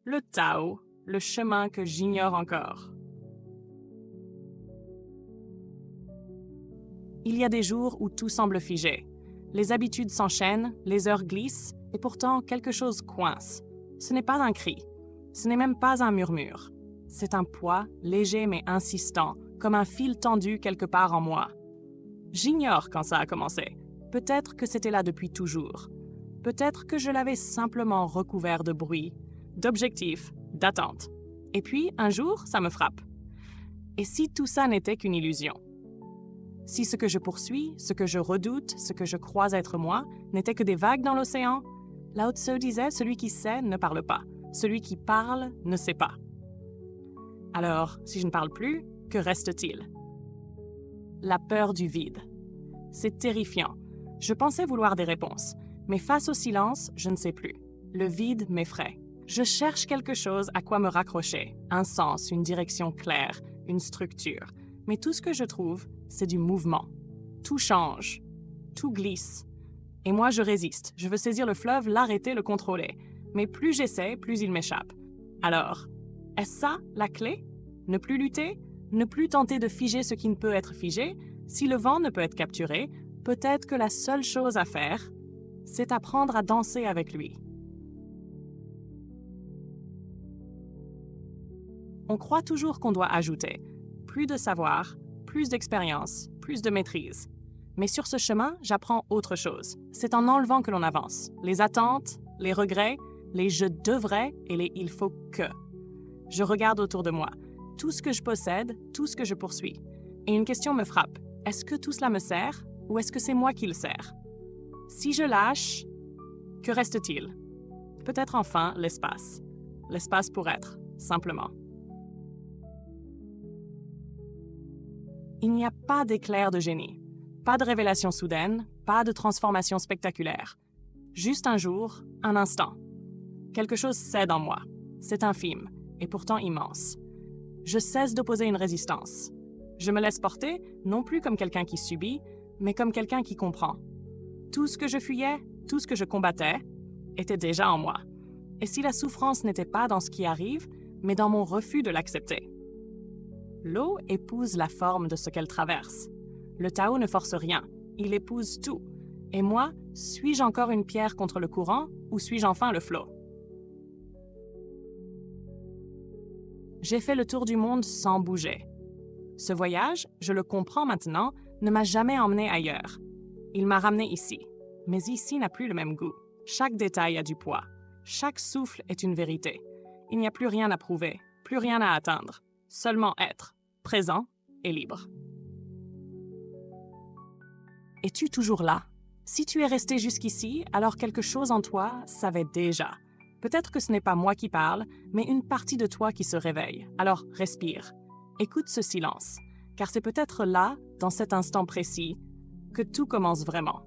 le Tao, le chemin que j'ignore encore. Il y a des jours où tout semble figé. Les habitudes s'enchaînent, les heures glissent, et pourtant quelque chose coince. Ce n'est pas un cri, ce n'est même pas un murmure. C'est un poids léger mais insistant, comme un fil tendu quelque part en moi. J'ignore quand ça a commencé. Peut-être que c'était là depuis toujours. Peut-être que je l'avais simplement recouvert de bruit, d'objectifs, d'attentes. Et puis, un jour, ça me frappe. Et si tout ça n'était qu'une illusion? Si ce que je poursuis, ce que je redoute, ce que je crois être moi, n'était que des vagues dans l'océan? Lao Tzu disait, celui qui sait ne parle pas, celui qui parle ne sait pas. Alors, si je ne parle plus, que reste-t-il? La peur du vide. C'est terrifiant. Je pensais vouloir des réponses, mais face au silence, je ne sais plus. Le vide m'effraie. Je cherche quelque chose à quoi me raccrocher, un sens, une direction claire, une structure. Mais tout ce que je trouve, c'est du mouvement. Tout change, tout glisse. Et moi, je résiste. Je veux saisir le fleuve, l'arrêter, le contrôler. Mais plus j'essaie, plus il m'échappe. Alors, est-ce ça, la clé? Ne plus lutter? Ne plus tenter de figer ce qui ne peut être figé? Si le vent ne peut être capturé, peut-être que la seule chose à faire, c'est apprendre à danser avec lui. On croit toujours qu'on doit ajouter. Plus de savoir, plus d'expérience, plus de maîtrise. Mais sur ce chemin, j'apprends autre chose. C'est en enlevant que l'on avance. Les attentes, les regrets, les je devrais et les il faut que. Je regarde autour de moi. Tout ce que je possède, tout ce que je poursuis. Et une question me frappe. Est-ce que tout cela me sert ou est-ce que c'est moi qui le sers? Si je lâche, que reste-t-il? Peut-être enfin l'espace. L'espace pour être, simplement. Il n'y a pas d'éclair de génie, pas de révélation soudaine, pas de transformation spectaculaire. Juste un jour, un instant. Quelque chose cède en moi. C'est infime, et pourtant immense. Je cesse d'opposer une résistance. Je me laisse porter, non plus comme quelqu'un qui subit, mais comme quelqu'un qui comprend. Tout ce que je fuyais, tout ce que je combattais, était déjà en moi. Et si la souffrance n'était pas dans ce qui arrive, mais dans mon refus de l'accepter? L'eau épouse la forme de ce qu'elle traverse. Le Tao ne force rien, il épouse tout. Et moi, suis-je encore une pierre contre le courant ou suis-je enfin le flot? J'ai fait le tour du monde sans bouger. Ce voyage, je le comprends maintenant, ne m'a jamais emmené ailleurs. Il m'a ramené ici. Mais ici n'a plus le même goût. Chaque détail a du poids. Chaque souffle est une vérité. Il n'y a plus rien à prouver, plus rien à atteindre. Seulement être, présent et libre. Es-tu toujours là? Si tu es resté jusqu'ici, alors quelque chose en toi savait déjà. Peut-être que ce n'est pas moi qui parle, mais une partie de toi qui se réveille. Alors respire. Écoute ce silence, car c'est peut-être là, dans cet instant précis, que tout commence vraiment.